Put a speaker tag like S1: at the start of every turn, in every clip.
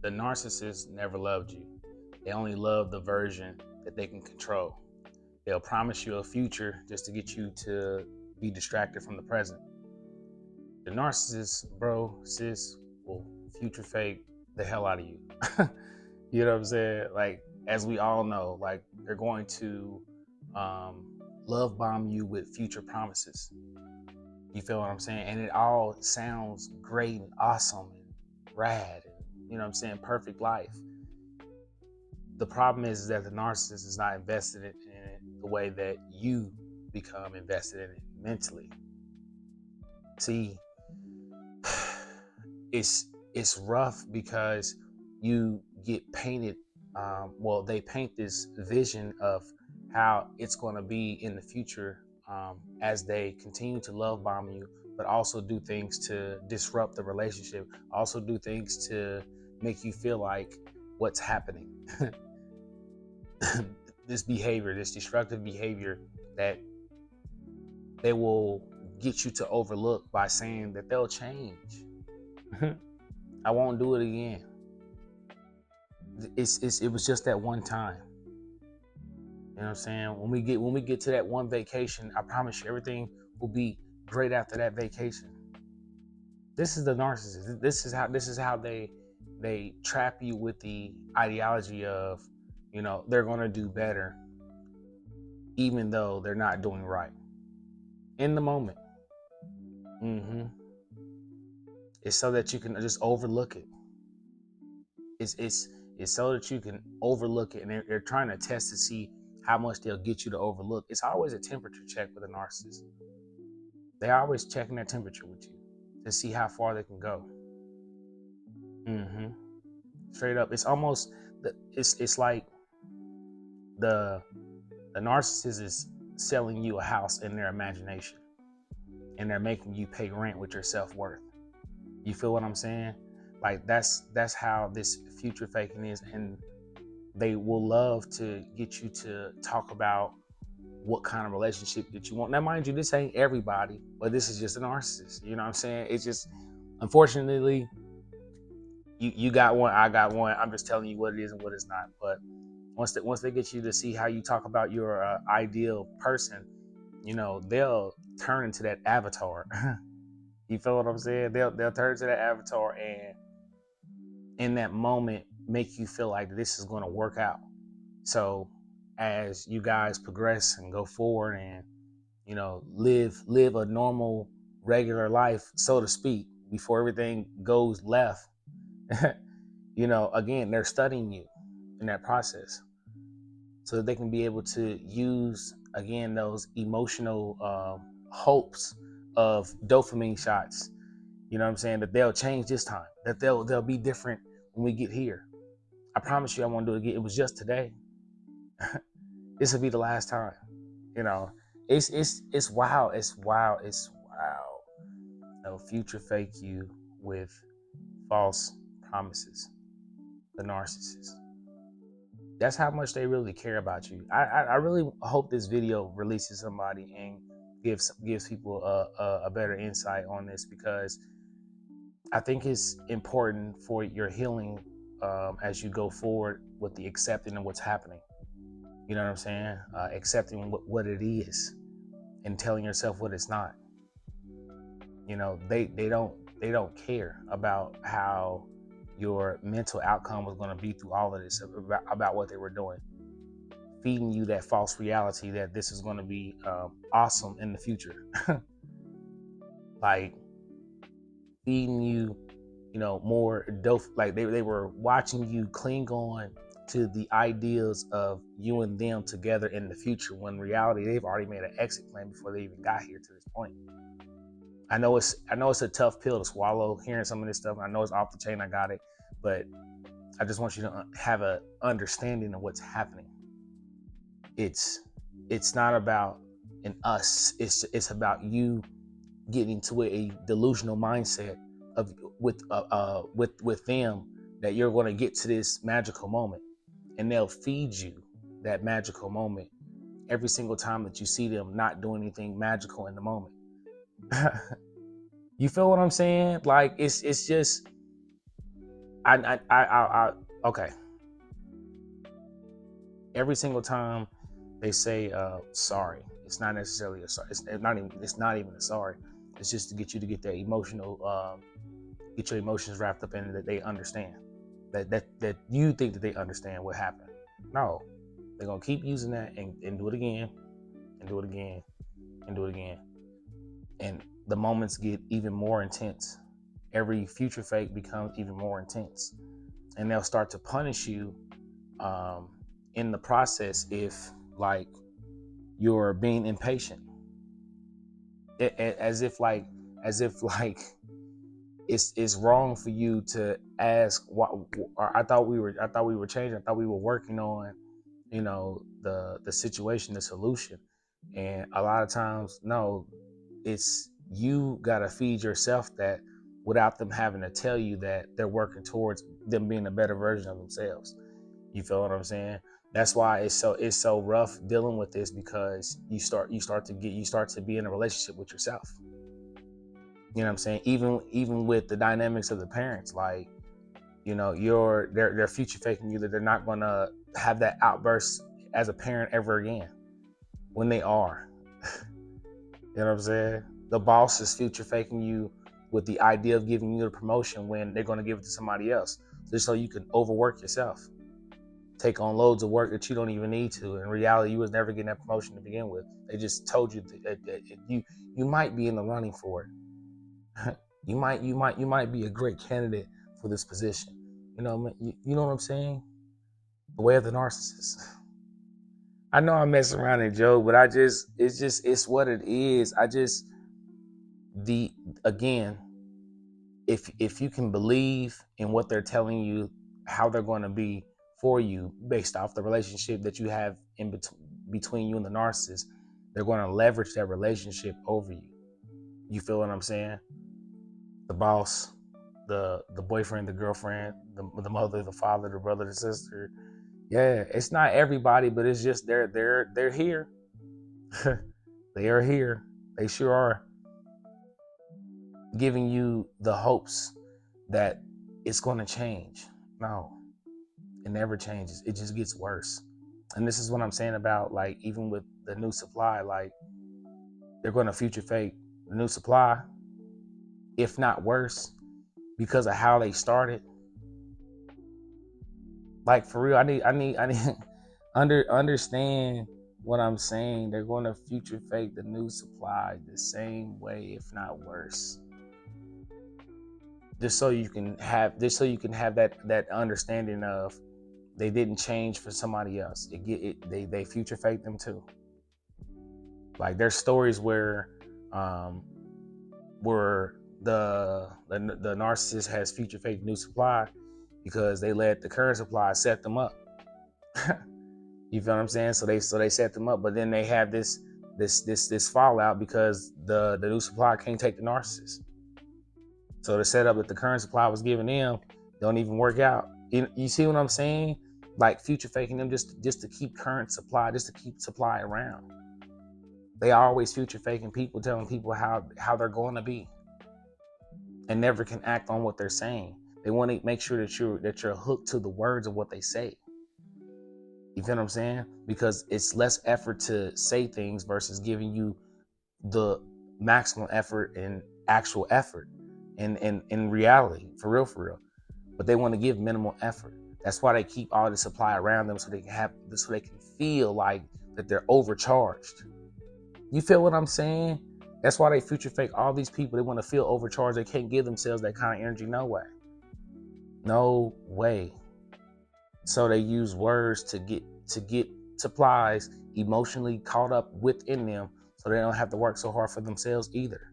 S1: The narcissist never loved you. They only love the version that they can control. They'll promise you a future just to get you to be distracted from the present. The narcissist, bro, sis, will future fake the hell out of you. You know what I'm saying? Like, as we all know, like, they're going to love bomb you with future promises. You feel what I'm saying? And it all sounds great and awesome and rad and, you know what I'm saying, perfect life. The problem is that the narcissist is not invested in it the way that you become invested in it mentally. See, it's rough because you get painted, they paint this vision of how it's going to be in the future as they continue to love bomb you, but also do things to disrupt the relationship, also do things to make you feel like what's happening. This behavior, this destructive behavior that they will get you to overlook by saying that they'll change. I won't do it again. It was just that one time. You know what I'm saying? When we get to that one vacation, I promise you everything will be great after that vacation. This is the narcissist. This is how they trap you with the ideology of, you know, they're gonna do better even though they're not doing right. In the moment. It's so that you can just overlook it. It's so that you can overlook it, and they're trying to test to see how much they'll get you to overlook. It's always a temperature check with a narcissist. They're always checking their temperature with you to see how far they can go. Straight up, it's almost it's like the narcissist is selling you a house in their imagination, and they're making you pay rent with your self-worth. You feel what I'm saying? Like that's how this future faking is, and they will love to get you to talk about what kind of relationship that you want. Now, mind you, this ain't everybody, but this is just a narcissist. You know what I'm saying? It's just, unfortunately, you got one, I got one. I'm just telling you what it is and what it's not. But once they get you to see how you talk about your ideal person, you know, they'll turn into that avatar. You feel what I'm saying? They'll turn to that avatar, and in that moment make you feel like this is going to work out. So as you guys progress and go forward and, you know, live a normal regular life, so to speak, before everything goes left, you know, again, they're studying you in that process so that they can be able to use, again, those emotional hopes of dopamine shots. You know what I'm saying? That they'll change this time, that they'll be different when we get here. I promise you I won't do it again. It was just today. This will be the last time. You know, it's wild. It's wild. It's wild. They'll future fake you with false promises. The narcissist. That's how much they really care about you. I really hope this video releases somebody and gives people a better insight on this, because I think it's important for your healing as you go forward with the accepting of what's happening. You know what I'm saying? Accepting what it is and telling yourself what it's not. You know, they don't care about how your mental outcome was going to be through all of this, about what they were doing, feeding you that false reality that this is going to be awesome in the future. Like feeding you, you know, more dope. Like they were watching you cling on to the ideas of you and them together in the future, when in reality they've already made an exit plan before they even got here to this point. I know it's a tough pill to swallow, hearing some of this stuff. I know it's off the chain, I got it, but I just want you to have an understanding of what's happening. It's not about an us. It's about you getting to a delusional mindset of with them, that you're going to get to this magical moment, and they'll feed you that magical moment every single time that you see them not doing anything magical in the moment. You feel what I'm saying? Like it's just, Okay. Every single time they say sorry, it's not necessarily a sorry. It's not even a sorry. It's just to get you to get that emotional, get your emotions wrapped up in it, that they understand, that you think that they understand what happened. No, they're gonna keep using that and do it again, and do it again, and do it again, and the moments get even more intense. Every future fake becomes even more intense, and they'll start to punish you um, in the process if, like, you're being impatient. As if like it's wrong for you to ask what, or I thought we were changing, I thought we were working on, the situation, the solution. And a lot of times, no, it's you gotta feed yourself that, without them having to tell you that they're working towards them being a better version of themselves. You feel what I'm saying? That's why it's so rough dealing with this, because you start to be in a relationship with yourself. You know what I'm saying? Even with the dynamics of the parents, like, they're future faking you, that they're not gonna have that outburst as a parent ever again, when they are. You know what I'm saying? The boss is future faking you with the idea of giving you the promotion when they're gonna give it to somebody else, just so you can overwork yourself, take on loads of work that you don't even need to. In reality, you was never getting that promotion to begin with. They just told you that you might be in the running for it. you might be a great candidate for this position. You know what I'm saying? The way of the narcissist. I know I mess around and joke, but it's what it is. The again, if you can believe in what they're telling you, how they're going to be for you based off the relationship that you have in between you and the narcissist, they're going to leverage that relationship over you. You feel what I'm saying? The boss, the boyfriend, the girlfriend, the mother, the father, the brother, the sister. Yeah, it's not everybody, but it's just they're here. They are here. They sure are, giving you the hopes that it's going to change. No, it never changes. It just gets worse. And this is what I'm saying about, like, even with the new supply, like, they're going to future fake the new supply, if not worse, because of how they started. Like, for real, I need understand what I'm saying. They're going to future fake the new supply the same way, if not worse. Just so you can have that understanding of, they didn't change for somebody else. They future fake them too. Like, there's stories where the narcissist has future fake new supply because they let the current supply set them up. You feel what I'm saying? So they set them up, but then they have this fallout because the new supply can't take the narcissist. So the setup that the current supply was giving them don't even work out. You see what I'm saying? Like, future faking them just to keep current supply, just to keep supply around. They are always future faking people, telling people how they're going to be, and never can act on what they're saying. They want to make sure that you're hooked to the words of what they say. You feel what I'm saying? Because it's less effort to say things versus giving you the maximum effort and actual effort in reality, for real. But they want to give minimal effort. That's why they keep all the supply around them, so they can feel like that they're overcharged. You feel what I'm saying? That's why they future fake all these people. They want to feel overcharged. They can't give themselves that kind of energy. No way. So they use words to get supplies emotionally caught up within them, so they don't have to work so hard for themselves either.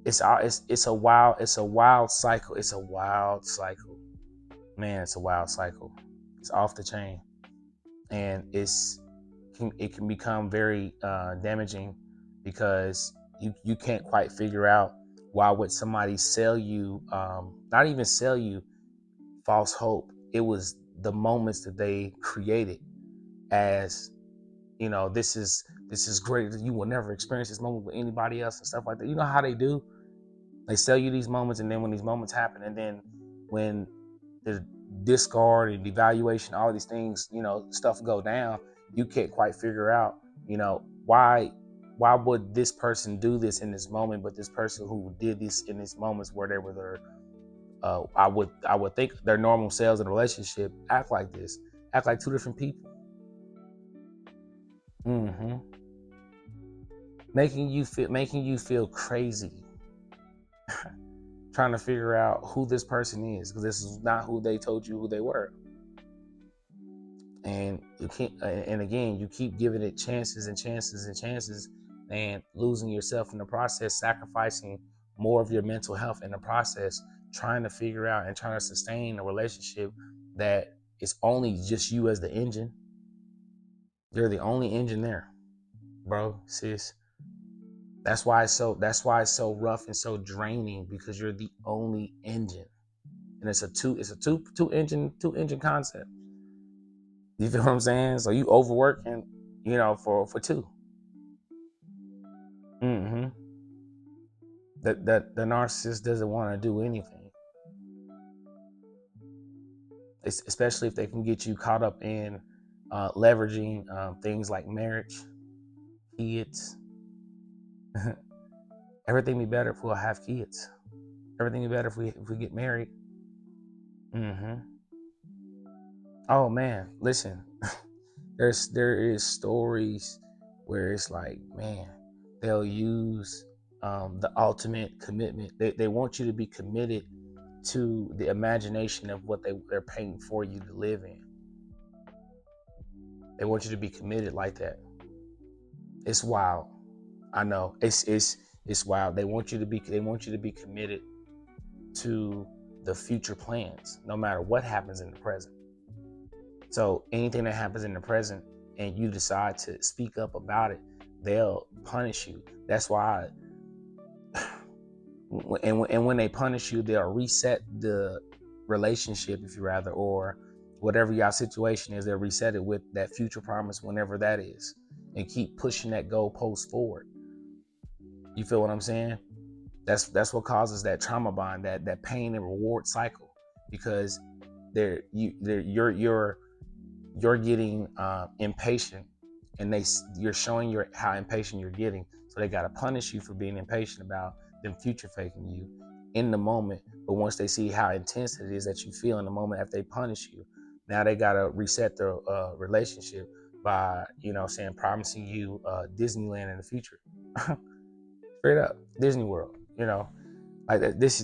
S1: It's a wild cycle. It's a wild cycle. Man, it's a wild cycle. It's off the chain. And it can become very damaging, because you can't quite figure out why would somebody sell you, not even sell you, false hope. It was the moments that they created as, this is great. You will never experience this moment with anybody else and stuff like that. You know how they do? They sell you these moments, and then when these moments happen, and then when the discard and devaluation, all these things, stuff go down, you can't quite figure out, why would this person do this in this moment, but this person who did this in these moments where they were their, I would think their normal selves in a relationship act like this, act like two different people. Mm-hmm. Making you feel crazy, trying to figure out who this person is, because this is not who they told you who they were. And you can't, and again, you keep giving it chances and chances and chances, and losing yourself in the process, sacrificing more of your mental health in the process, trying to figure out and trying to sustain a relationship that is only just you as the engine. You're the only engine there, bro, sis. That's why it's so rough and so draining, because you're the only engine. And it's a two engine concept. You feel what I'm saying? So you overworking, for two. Mm-hmm. That the narcissist doesn't want to do anything. Especially if they can get you caught up in leveraging things like marriage, kids. Everything be better if we'll have kids. Everything be better if we get married. Mm-hmm. Oh man, listen. there is stories where it's like, man, they'll use the ultimate commitment. They want you to be committed to the imagination of what they're paying for you to live in. They want you to be committed like that. It's wild. I know. It's wild. They want you to be committed to the future plans, no matter what happens in the present. So anything that happens in the present and you decide to speak up about it, they'll punish you. That's why. And when they punish you, they'll reset the relationship, if you rather, or whatever your situation is, they'll reset it with that future promise, whenever that is, and keep pushing that goalpost forward. You feel what I'm saying? That's what causes that trauma bond, that pain and reward cycle, because you're getting impatient, and you're showing how impatient you're getting, so they got to punish you for being impatient about them future faking you in the moment. But once they see how intense it is that you feel in the moment after they punish you, now they got to reset their relationship by saying, promising you Disneyland in the future. Straight up Disney World, like this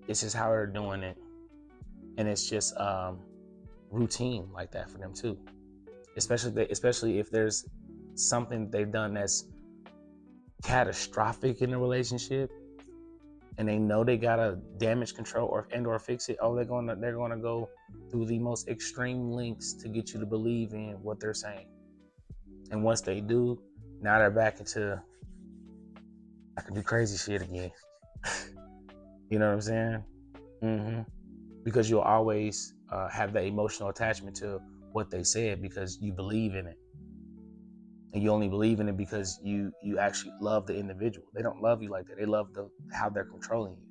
S1: is how they're doing it. And it's just routine like that for them too, especially if there's something they've done that's catastrophic in the relationship, and they know they gotta damage control or fix it. Oh, they're gonna go through the most extreme lengths to get you to believe in what they're saying. And once they do, now they're back into, I can do crazy shit again. You know what I'm saying? Mm-hmm. Because you'll always have that emotional attachment to what they said, because you believe in it. And you only believe in it because you actually love the individual. They don't love you like that. They love how they're controlling you.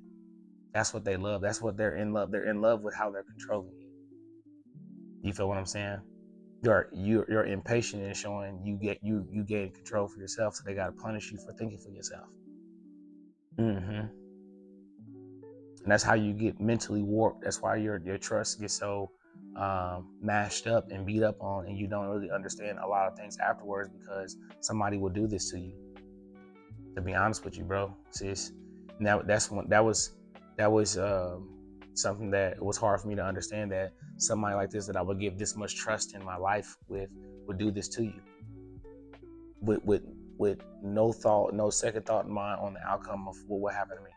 S1: That's what they love. That's what they're in love. They're in love with how they're controlling you. You feel what I'm saying? You're impatient and showing you gain control for yourself, so they gotta punish you for thinking for yourself. Mm-hmm. And that's how you get mentally warped. That's why your trust gets so mashed up and beat up on, and you don't really understand a lot of things afterwards, because somebody will do this to you. To be honest with you, bro, sis. Now that was something that was hard for me to understand, that somebody like this that I would give this much trust in my life with would do this to you. With no thought, no second thought in mind on the outcome of what would happen to me.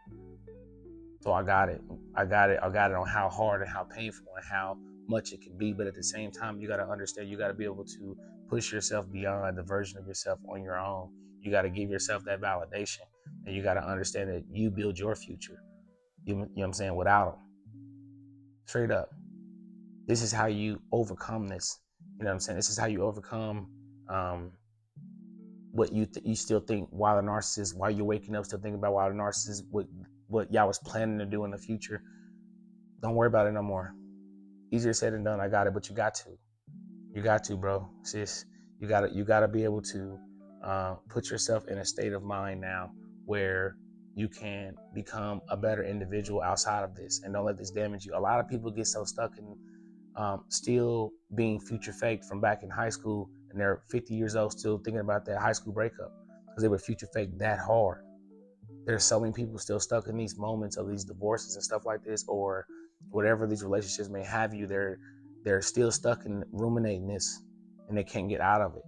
S1: So I got it on how hard and how painful and how much it can be. But at the same time, you got to understand, you got to be able to push yourself beyond the version of yourself on your own. You got to give yourself that validation, and you got to understand that you build your future. You know what I'm saying? Without them. Straight up. This is how you overcome this. You know what I'm saying? This is how you overcome what you still think, why you're waking up still thinking about why the narcissist would what y'all was planning to do in the future, don't worry about it no more. Easier said than done. I got it, but you got to, bro, sis. You gotta be able to put yourself in a state of mind now where you can become a better individual outside of this, and don't let this damage you. A lot of people get so stuck in still being future faked from back in high school, and they're 50 years old still thinking about that high school breakup because they were future faked that hard. There's so many people still stuck in these moments of these divorces and stuff like this, or whatever these relationships may have you. They're still stuck in ruminating this, and they can't get out of it.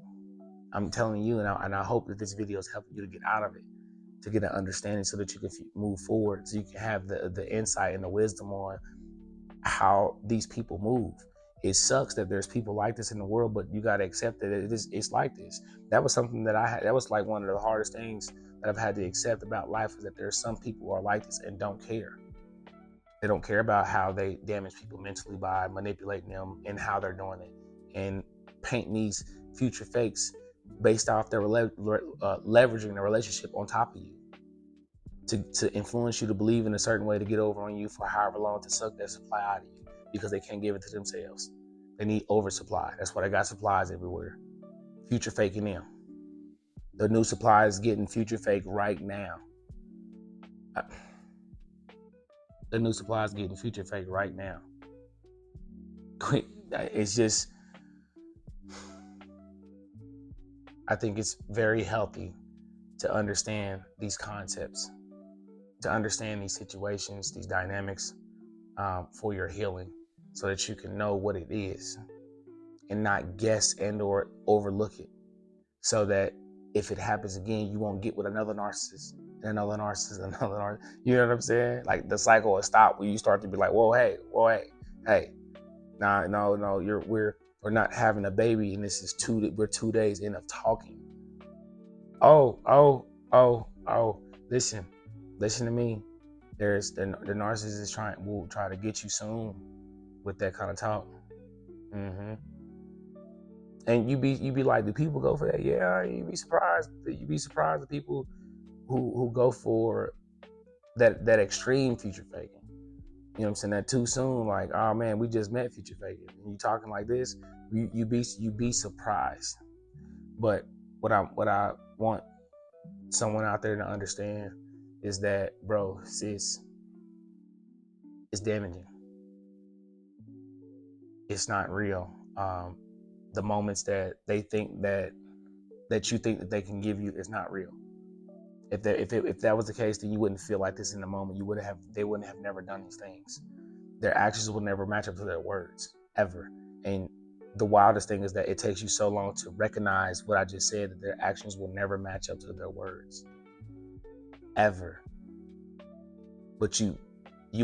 S1: I'm telling you, and I hope that this video is helping you to get out of it, to get an understanding so that you can move forward, so you can have the insight and the wisdom on how these people move. It sucks that there's people like this in the world, but you got to accept that it's like this. That was something that I had. That was like one of the hardest things that I've had to accept about life, is that there's some people who are like this and don't care. They don't care about how they damage people mentally by manipulating them and how they're doing it, and painting these future fakes based off their leveraging the relationship on top of you to influence you to believe in a certain way, to get over on you for however long, to suck that supply out of you because they can't give it to themselves. They need oversupply. That's why they got supplies everywhere. Future faking them. The new supply is getting future fake right now. The new supply is getting future fake right now. It's just, I think it's very healthy to understand these concepts, to understand these situations, these dynamics, for your healing, so that you can know what it is and not guess and or overlook it, so that if it happens again, you won't get with another narcissist and another narcissist, another narcissist. You know what I'm saying? Like, the cycle will stop when you start to be like, whoa, hey, nah, no, we're not having a baby, and this is we're 2 days in of talking. Listen to me. There's the narcissist will try to get you soon with that kind of talk. And you be like, do people go for that? Yeah, you'd be surprised. You'd be surprised the people who go for that extreme future faking. You know what I'm saying? That too soon, like, oh man, we just met future faking. And you talking like this, you be surprised. But what I want someone out there to understand is that, bro, sis, it's damaging. It's not real. The moments that they think that you think that they can give you is not real. If that was the case, then you wouldn't feel like this in the moment. They wouldn't have never done these things. Their actions will never match up to their words, ever. And the wildest thing is that it takes you so long to recognize what I just said, that their actions will never match up to their words, ever. But you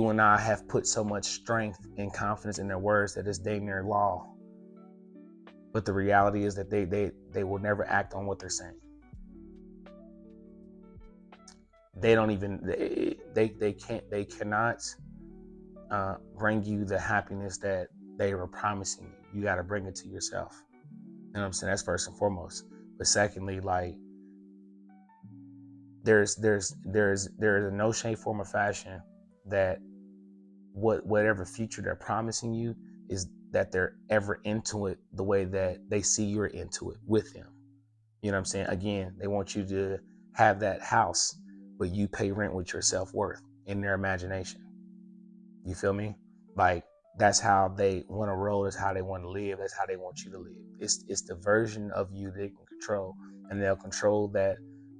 S1: and I have put so much strength and confidence in their words that it's dang near law. But the reality is that they will never act on what they're saying. They don't even, they cannot bring you the happiness that they were promising you. You got to bring it to yourself. You know what I'm saying? That's first and foremost. But secondly, like, there's in no shape, form, or fashion that whatever future they're promising you is that they're ever into it the way that they see you're into it with them. You know what I'm saying? Again, they want you to have that house, but you pay rent with your self-worth in their imagination. You feel me? Like, that's how they want to roll. That's how they want to live. That's how they want you to live. It's the version of you they can control, and they'll control that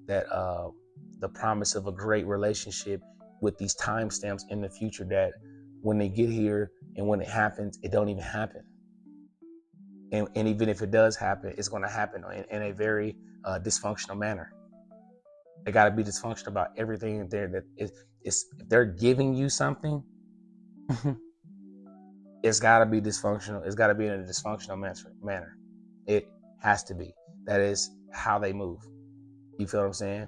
S1: the promise of a great relationship with these timestamps in the future, that when they get here and when it happens, it don't even happen. And even if it does happen, it's going to happen in a very dysfunctional manner. They got to be dysfunctional about everything there. That if they're giving you something, it's got to be dysfunctional. It's got to be in a dysfunctional manner. It has to be. That is how they move. You feel what I'm saying?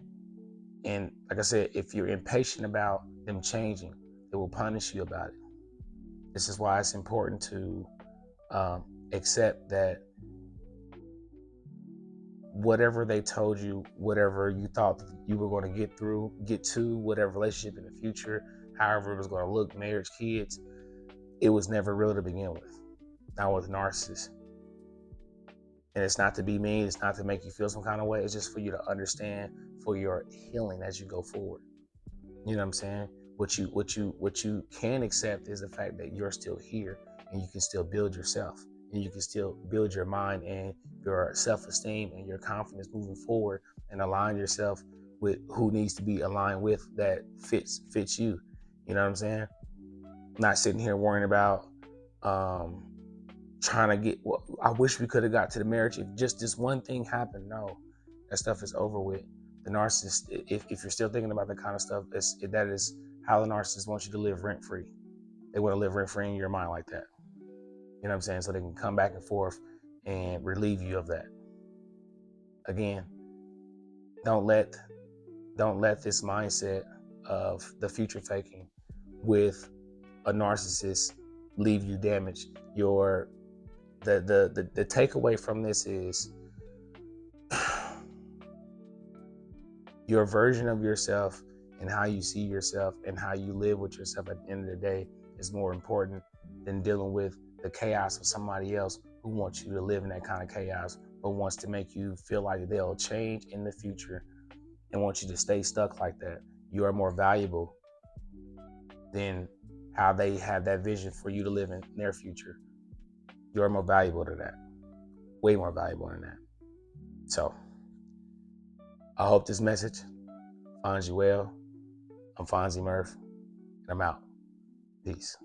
S1: And like I said, if you're impatient about them changing, they will punish you about it. This is why it's important to accept that whatever they told you, whatever you thought you were going to get to whatever relationship in the future, however it was going to look, marriage, kids, it was never real to begin with. Not with narcissists. And it's not to be mean, it's not to make you feel some kind of way, it's just for you to understand, for your healing as you go forward. You know what I'm saying? What you can accept is the fact that you're still here and you can still build yourself and you can still build your mind and your self-esteem and your confidence moving forward and align yourself with who needs to be aligned with that fits you. You know what I'm saying? Not sitting here worrying about trying to get, well, I wish we could have got to the marriage if just this one thing happened. No, that stuff is over with. The narcissist, if you're still thinking about that kind of stuff, that is how the narcissist wants you to live rent-free. They want to live rent-free in your mind like that. You know what I'm saying? So they can come back and forth and relieve you of that. Again, don't let this mindset of the future faking with a narcissist leave you damaged. The takeaway from this is your version of yourself and how you see yourself and how you live with yourself at the end of the day is more important than dealing with the chaos of somebody else who wants you to live in that kind of chaos, but wants to make you feel like they'll change in the future and want you to stay stuck like that. You are more valuable than how they have that vision for you to live in their future. You're more valuable than that. Way more valuable than that. So, I hope this message finds you well. I'm Fonzie Murph, and I'm out. Peace.